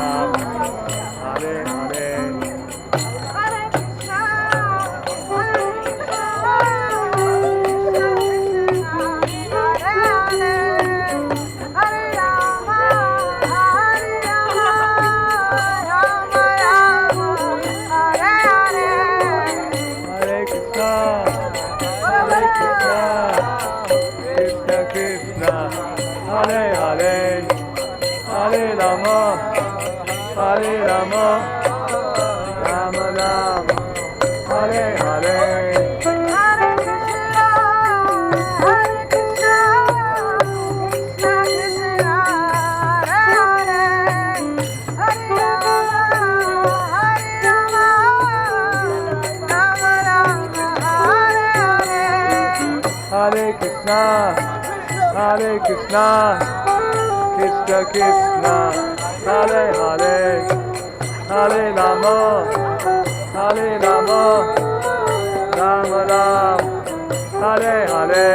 Ram, Hare Hare, Hare Krishna, Hare Krishna, Krishna Krishna, Hare Hare, Hare Rama, Hare Rama, Rama Rama, Hare Hare, Hare Krishna, Hare Krishna, Krishna Krishna, Hare Hare, Hare Rama, Hare Rama, Rama Rama, Hare Hare,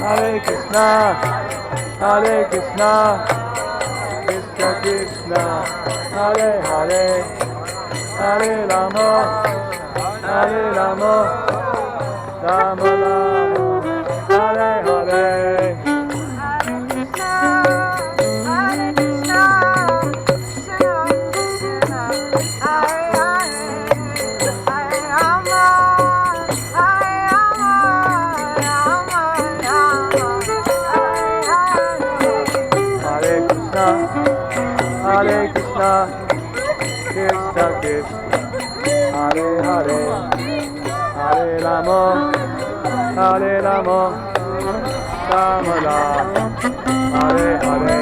Hare Krishna, Hare Krishna, Krishna Krishna, Hare Hare, Hare Rama, Hare Rama, Rama Rama, Hare Hare, Hare Krishna, Hare Krishna, Krishna Krishna, Hare Hare, Hare Rama, Hare Rama, Rama Rama, Hare Hare.